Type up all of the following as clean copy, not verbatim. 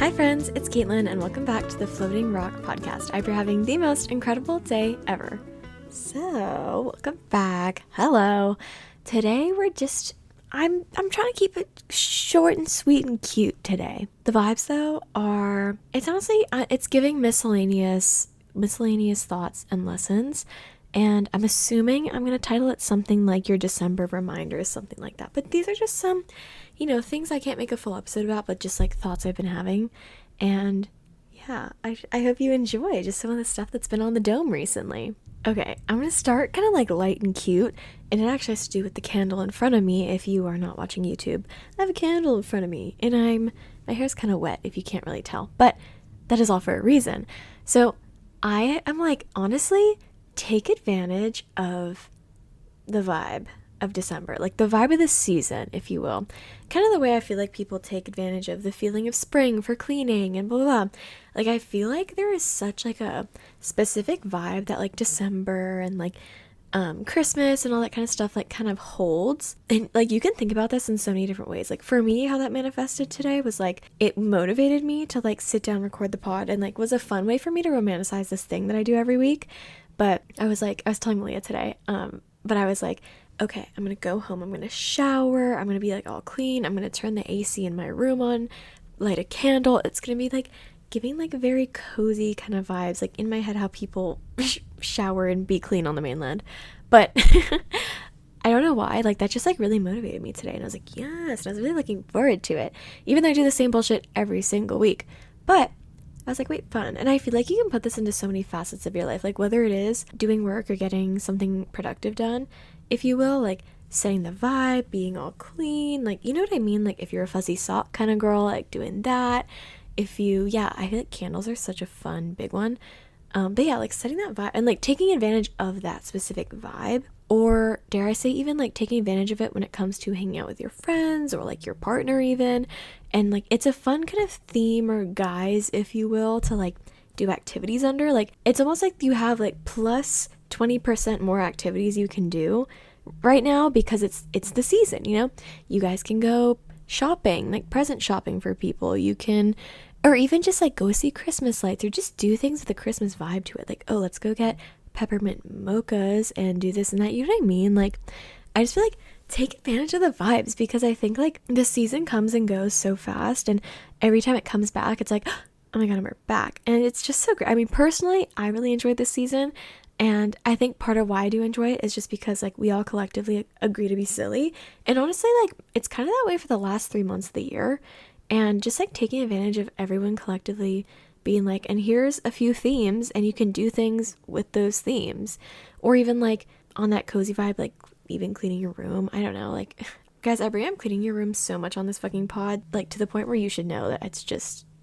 Hi friends, it's Caitlin and welcome back to the Floating Rock podcast. I hope you're having the most incredible day ever. So, welcome back. Hello. Today I'm trying to keep it short and sweet and cute today. The vibes though are, it's honestly, it's giving miscellaneous thoughts and lessons. And I'm assuming I'm going to title it something like your December reminders, something like that. But these are just some, things I can't make a full episode about, but just like thoughts I've been having. And yeah, I hope you enjoy just some of the stuff that's been on the dome recently. Okay, I'm going to start kind of like light and cute. And it actually has to do with the candle in front of me if you are not watching YouTube. I have a candle in front of me and my hair's kind of wet if you can't really tell. But that is all for a reason. So I am like, honestly, take advantage of the vibe of December, like the vibe of the season, if you will. Kind of the way I feel like people take advantage of the feeling of spring for cleaning and blah, blah, blah. Like, I feel like there is such like a specific vibe that like December and like Christmas and all that kind of stuff like kind of holds. And like you can think about this in so many different ways. Like for me, how that manifested today was like it motivated me to like sit down, record the pod, and like was a fun way for me to romanticize this thing that I do every week. But I was telling Malia today, but I was like, okay, I'm going to go home. I'm going to shower. I'm going to be like all clean. I'm going to turn the AC in my room on, light a candle. It's going to be like giving like very cozy kind of vibes, like in my head how people shower and be clean on the mainland. But I don't know why, like that just like really motivated me today. And I was like, yes, and I was really looking forward to it, even though I do the same bullshit every single week. But I was like, wait, fun. And I feel like you can put this into so many facets of your life, like whether it is doing work or getting something productive done, if you will, like setting the vibe, being all clean, like, you know what I mean? Like if you're a fuzzy sock kind of girl, like doing that. I feel like candles are such a fun, big one. But yeah, like setting that vibe and like taking advantage of that specific vibe, or dare I say even like taking advantage of it when it comes to hanging out with your friends or like your partner even. And like it's a fun kind of theme or guise, if you will, to like do activities under. Like it's almost like you have like plus 20% more activities you can do right now because it's the season, you guys can go shopping, like present shopping for people. You can, or even just like go see Christmas lights or just do things with a Christmas vibe to it. Like, oh, let's go get peppermint mochas and do this and that. You know what I mean? Like, I just feel like take advantage of the vibes because I think like the season comes and goes so fast, and every time it comes back, it's like, oh my God, we're back. And it's just so great. I mean, personally, I really enjoyed this season. And I think part of why I do enjoy it is just because like we all collectively agree to be silly. And honestly, like it's kind of that way for the last 3 months of the year. And just like taking advantage of everyone collectively being like, and here's a few themes and you can do things with those themes. It's even like on that cozy vibe, like even cleaning your room. I don't know, like guys, I am cleaning your room so much on this fucking pod, like to the point where you should know that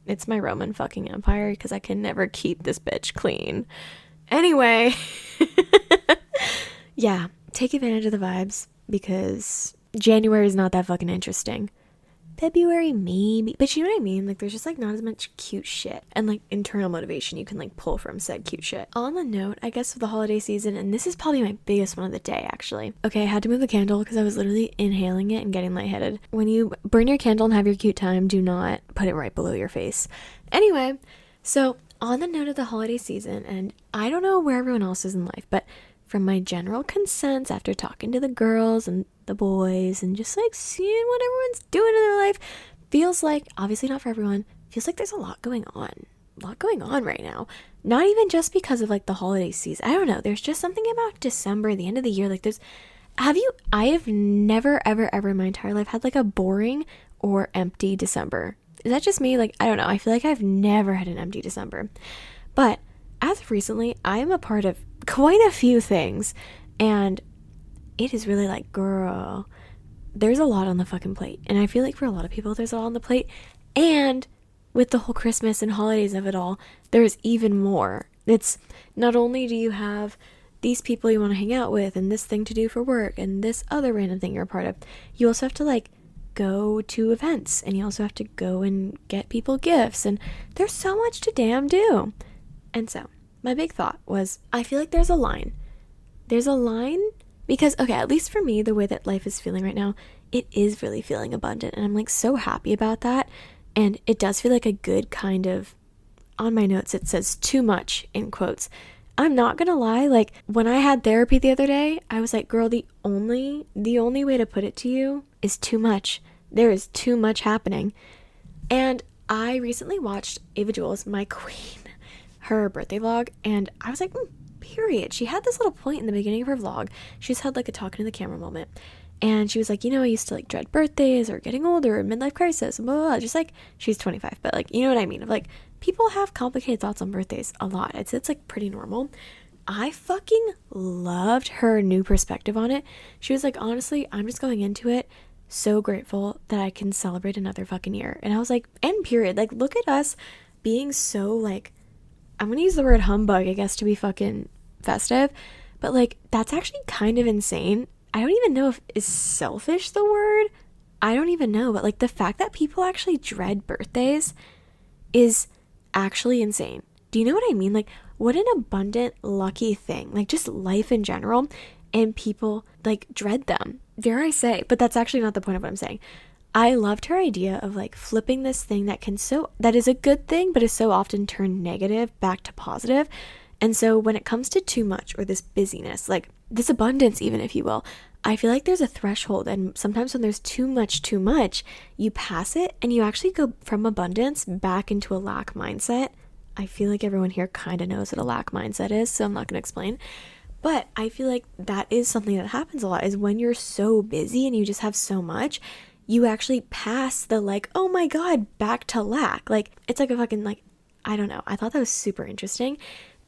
it's my Roman fucking empire because I can never keep this bitch clean. Anyway, yeah, take advantage of the vibes because January is not that fucking interesting. February maybe, but you know what I mean? Like there's just like not as much cute shit and like internal motivation you can like pull from said cute shit. On the note, I guess, of the holiday season, and this is probably my biggest one of the day actually. Okay, I had to move the candle because I was literally inhaling it and getting lightheaded. When you burn your candle and have your cute time, do not put it right below your face. Anyway, so on the note of the holiday season, and I don't know where everyone else is in life, but from my general consensus after talking to the girls and the boys and just like seeing what everyone's doing in their life, feels like, obviously not for everyone, feels like there's a lot going on right now. Not even just because of like the holiday season. I don't know. There's just something about December, the end of the year. Like I have never, ever, ever in my entire life had like a boring or empty December. Is that just me? Like, I don't know. I feel like I've never had an empty December. But as of recently, I am a part of quite a few things. And it is really like, girl, there's a lot on the fucking plate. And I feel like for a lot of people, there's a lot on the plate. And with the whole Christmas and holidays of it all, there's even more. It's not only do you have these people you want to hang out with and this thing to do for work and this other random thing you're a part of, you also have to like go to events and you also have to go and get people gifts, and there's so much to damn do. And so my big thought was, I feel like there's a line because, okay, at least for me, the way that life is feeling right now, it is really feeling abundant, and I'm like so happy about that. And it does feel like a good kind of, on my notes, it says too much in quotes. I'm not gonna lie, like when I had therapy the other day, I was like, girl, the only way to put it to you is too much. There is too much happening. And I recently watched Ava Jules, my queen, her birthday vlog, and I was like, period. She had this little point in the beginning of her vlog. She's had like a talking to the camera moment. And she was like, I used to like dread birthdays or getting older or midlife crisis, and blah, blah, blah. Just like, she's 25, but like, you know what I mean? Of like, people have complicated thoughts on birthdays a lot. It's like pretty normal. I fucking loved her new perspective on it. She was like, honestly, I'm just going into it so grateful that I can celebrate another fucking year. And I was like, and period. Like, look at us being so like, I'm gonna use the word humbug, I guess, to be fucking festive, but like, that's actually kind of insane. I don't even know if is selfish the word. I don't even know, but like the fact that people actually dread birthdays is actually insane. Do you know what I mean? Like, what an abundant, lucky thing. Like, just life in general, and people like dread them, dare I say. But that's actually not the point of what I'm saying. I loved her idea of like flipping this thing that is a good thing, but is so often turned negative back to positive. And so when it comes to too much, or this busyness, like this abundance, even if you will, I feel like there's a threshold. And sometimes when there's too much, you pass it and you actually go from abundance back into a lack mindset. I feel like everyone here kind of knows what a lack mindset is, so I'm not going to explain. But I feel like that is something that happens a lot, is when you're so busy and you just have so much, you actually pass the like, oh my God, back to lack. Like, it's like a fucking like, I don't know. I thought that was super interesting.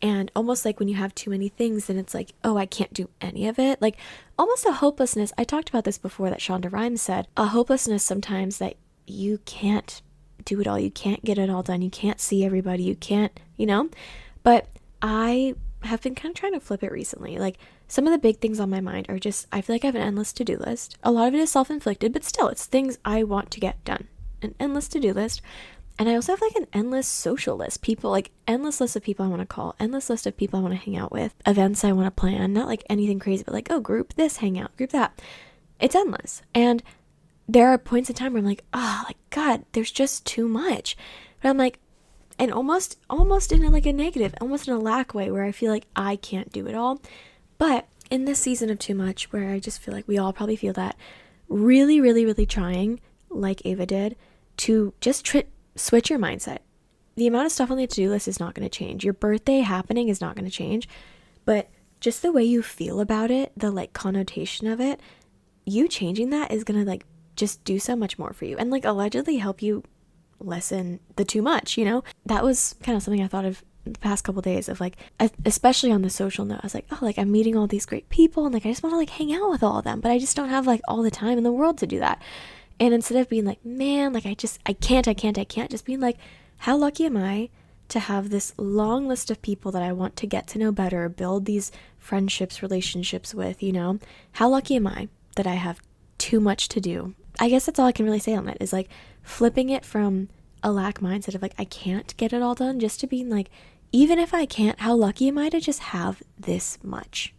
And almost like when you have too many things, then it's like, oh, I can't do any of it. Like almost a hopelessness. I talked about this before, that Shonda Rhimes said, a hopelessness sometimes that you can't do it all. You can't get it all done. You can't see everybody. You can't, But I have been kind of trying to flip it recently. Like some of the big things on my mind are just, I feel like I have an endless to-do list. A lot of it is self-inflicted, but still it's things I want to get done. An endless to-do list. And I also have like an endless social list. People, like endless list of people I want to call, endless list of people I want to hang out with, events I want to plan, not like anything crazy, but like, oh, group this, hang out, group that. It's endless. And there are points in time where I'm like, like God, there's just too much. But I'm like, and almost in a, like a negative, almost in a lack way, where I feel like I can't do it all. But in this season of too much, where I just feel like we all probably feel that, really, really, really trying, like Ava did, to just switch your mindset. The amount of stuff on the to-do list is not going to change. Your birthday happening is not going to change. But just the way you feel about it, the like connotation of it, you changing that is going to like just do so much more for you, and like allegedly help you lessen the too much, That was kind of something I thought of the past couple days, of like, especially on the social note. I was like, oh, like I'm meeting all these great people, and like I just want to like hang out with all of them, but I just don't have like all the time in the world to do that. And instead of being like, man, like I can't, just being like, how lucky am I to have this long list of people that I want to get to know better, build these friendships, relationships with, How lucky am I that I have too much to do? I guess that's all I can really say on that, is like flipping it from a lack mindset of like, I can't get it all done, just to being like, even if I can't, how lucky am I to just have this much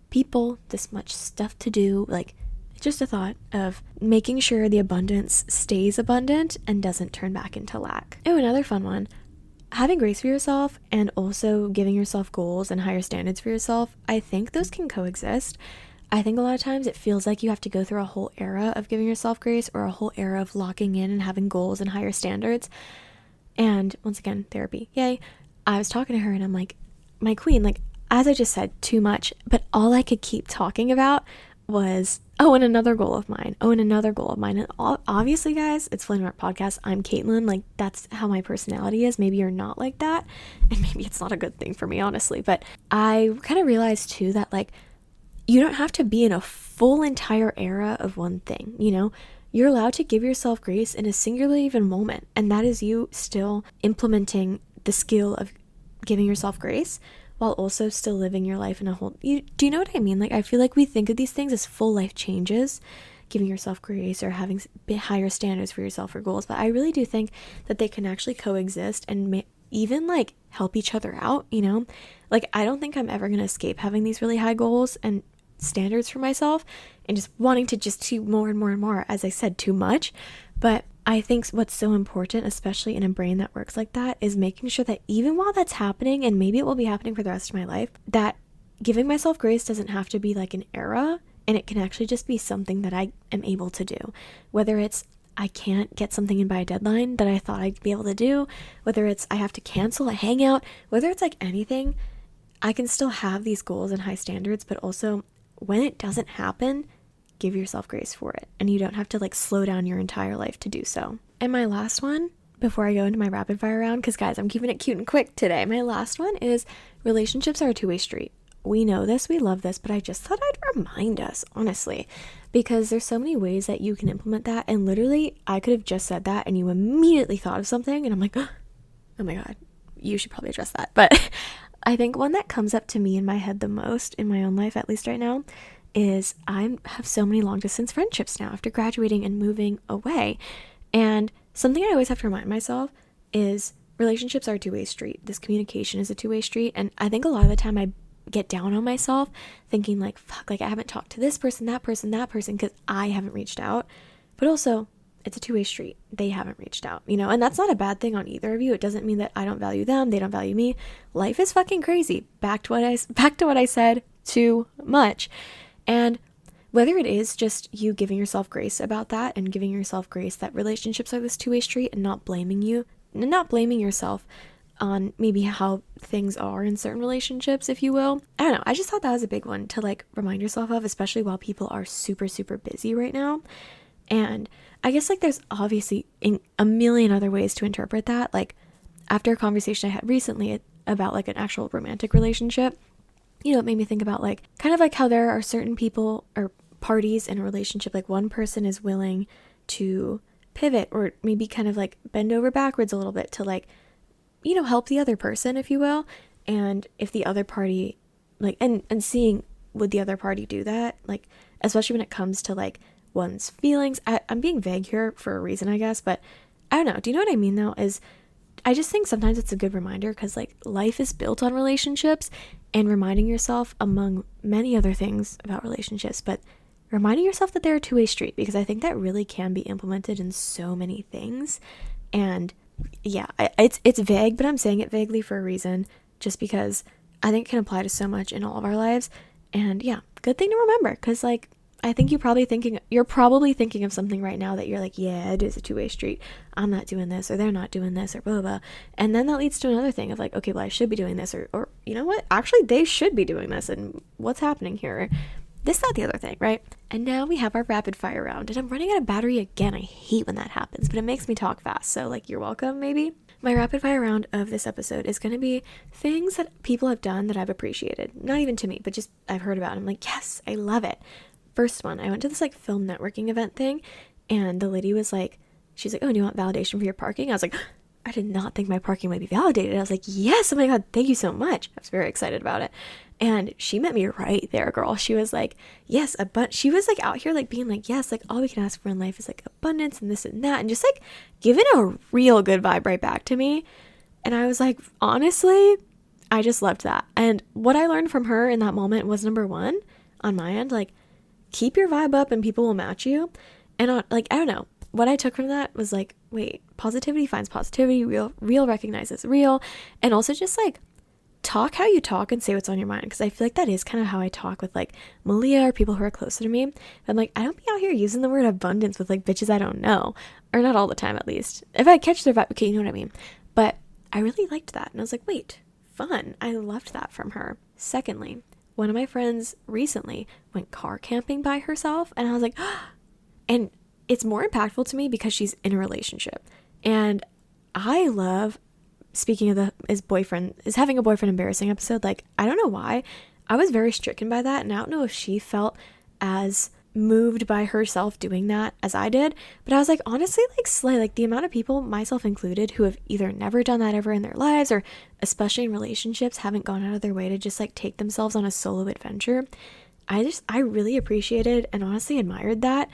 people, this much stuff to do, like, just a thought of making sure the abundance stays abundant and doesn't turn back into lack. Oh, another fun one. Having grace for yourself and also giving yourself goals and higher standards for yourself, I think those can coexist. I think a lot of times it feels like you have to go through a whole era of giving yourself grace, or a whole era of locking in and having goals and higher standards. And once again, therapy, yay. I was talking to her and I'm like, my queen, like, as I just said, too much, but all I could keep talking about was, and another goal of mine. And obviously, guys, it's Floating Rock Podcast. I'm Caitlin. Like, that's how my personality is. Maybe you're not like that. And maybe it's not a good thing for me, honestly. But I kind of realized too that like, you don't have to be in a full entire era of one thing, You're allowed to give yourself grace in a singular even moment. And that is you still implementing the skill of giving yourself grace, while also still living your life in a whole, do you know what I mean? Like, I feel like we think of these things as full life changes, giving yourself grace or having higher standards for yourself or goals. But I really do think that they can actually coexist and even like help each other out, Like, I don't think I'm ever going to escape having these really high goals and standards for myself and just wanting to just do more and more and more, as I said, too much. But I think what's so important, especially in a brain that works like that, is making sure that even while that's happening, and maybe it will be happening for the rest of my life, that giving myself grace doesn't have to be like an era, and it can actually just be something that I am able to do. Whether it's I can't get something in by a deadline that I thought I'd be able to do, whether it's I have to cancel a hangout, whether it's like anything, I can still have these goals and high standards, but also when it doesn't happen, give yourself grace for it. And you don't have to like slow down your entire life to do so. And my last one, before I go into my rapid fire round, because guys, I'm keeping it cute and quick today. My last one is relationships are a two-way street. We know this, we love this, but I just thought I'd remind us, honestly, because there's so many ways that you can implement that. And literally, I could have just said that and you immediately thought of something. And I'm like, oh my God, you should probably address that. But I think one that comes up to me in my head the most in my own life, at least right now, is I have so many long distance friendships now after graduating and moving away. And something I always have to remind myself is relationships are a two-way street. This communication is a two-way street. And I think a lot of the time I get down on myself thinking like, fuck, like I haven't talked to this person, that person, because I haven't reached out. But also, it's a two-way street. They haven't reached out, and that's not a bad thing on either of you. It doesn't mean that I don't value them, they don't value me. Life is fucking crazy. Back to what I said too much. And whether it is just you giving yourself grace about that and giving yourself grace that relationships are this two-way street and not blaming yourself on maybe how things are in certain relationships, if you will. I don't know. I just thought that was a big one to like remind yourself of, especially while people are super, super busy right now. And I guess like there's obviously a million other ways to interpret that. Like after a conversation I had recently about like an actual romantic relationship, it made me think about like kind of like how there are certain people or parties in a relationship, like one person is willing to pivot or maybe kind of like bend over backwards a little bit to like, help the other person, if you will. And if the other party like, and seeing would the other party do that, like, especially when it comes to like one's feelings. I'm being vague here for a reason, I guess, but I don't know. Do you know what I mean though? Is I just think sometimes it's a good reminder because like life is built on relationships, and reminding yourself, among many other things about relationships, but reminding yourself that they're a two-way street, because I think that really can be implemented in so many things. And yeah, it's vague, but I'm saying it vaguely for a reason, just because I think it can apply to so much in all of our lives. And yeah, good thing to remember, because like I think you're probably thinking of something right now that you're like, yeah, it is a two-way street. I'm not doing this, or they're not doing this, or blah, blah, blah. And then that leads to another thing of like, okay, well, I should be doing this, or you know what? Actually, they should be doing this, and what's happening here? This, that, the other thing, right? And now we have our rapid fire round, and I'm running out of battery again. I hate when that happens, but it makes me talk fast. So like, you're welcome, maybe. My rapid fire round of this episode is going to be things that people have done that I've appreciated. Not even to me, but just I've heard about. I'm like, yes, I love it. First one, I went to this like film networking event thing, and the lady was like, she's like, oh, do you want validation for your parking? I was like, I did not think my parking might be validated. I was like, yes, oh my God, thank you so much. I was very excited about it. And she met me right there, girl. She was like, yes, but she was like out here like being like, yes, like all we can ask for in life is like abundance and this and that, and just like giving a real good vibe right back to me. And I was like, honestly, I just loved that. And what I learned from her in that moment was, number one, on my end, like, keep your vibe up and people will match you. And like, I don't know, what I took from that was like, wait, positivity finds positivity, real recognizes real. And also just like talk how you talk and say what's on your mind, because I feel like that is kind of how I talk with like Malia or people who are closer to me. I'm like, I don't be out here using the word abundance with like bitches I don't know, or not all the time at least. If I catch their vibe, okay, you know what I mean. But I really liked that, and I was like, wait, fun. I loved that from her. Secondly, one of my friends recently went car camping by herself, and I was like, and it's more impactful to me because she's in a relationship. And I love, speaking of is having a boyfriend embarrassing episode, like, I don't know why, I was very stricken by that, and I don't know if she felt as moved by herself doing that as I did, but I was like, honestly, like, slay, like the amount of people, myself included, who have either never done that ever in their lives, or especially in relationships, haven't gone out of their way to just like take themselves on a solo adventure. I really appreciated and honestly admired that,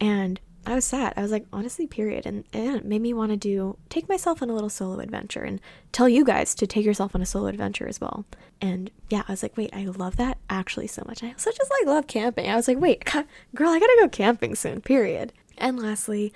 and I was sad. I was like, honestly, period. And it made me want to take myself on a little solo adventure and tell you guys to take yourself on a solo adventure as well. And yeah, I was like, wait, I love that actually so much. I also just like love camping. I was like, wait, girl, I gotta go camping soon, period. And lastly,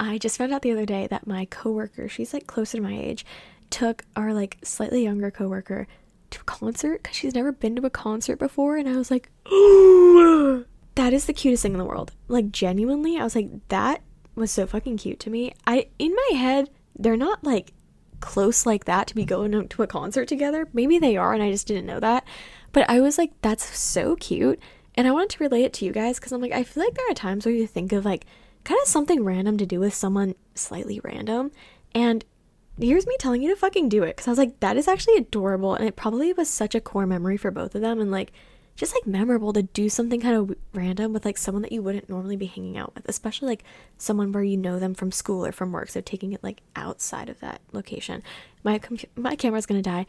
I just found out the other day that my coworker, she's like closer to my age, took our like slightly younger coworker to a concert because she's never been to a concert before. And I was like, oh, that is the cutest thing in the world. Like, genuinely, I was like, that was so fucking cute to me. In my head, they're not like close like that to be going to a concert together. Maybe they are and I just didn't know that. But I was like, that's so cute. And I wanted to relate it to you guys because I'm like, I feel like there are times where you think of like kind of something random to do with someone slightly random. And here's me telling you to fucking do it. Because I was like, that is actually adorable. And it probably was such a core memory for both of them. And like, just like memorable to do something kind of random with like someone that you wouldn't normally be hanging out with, especially like someone where you know them from school or from work. So taking it like outside of that location. My camera's gonna die.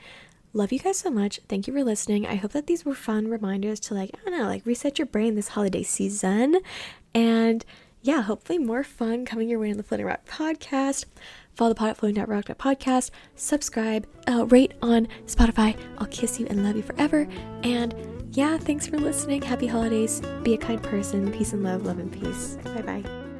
Love you guys so much. Thank you for listening. I hope that these were fun reminders to like, I don't know, like reset your brain this holiday season. And yeah, hopefully more fun coming your way on the Floating Rock podcast. Follow the pod at floating.rock.podcast. Subscribe, rate on Spotify. I'll kiss you and love you forever. And yeah, thanks for listening. Happy holidays. Be a kind person. Peace and love and peace. Bye-bye.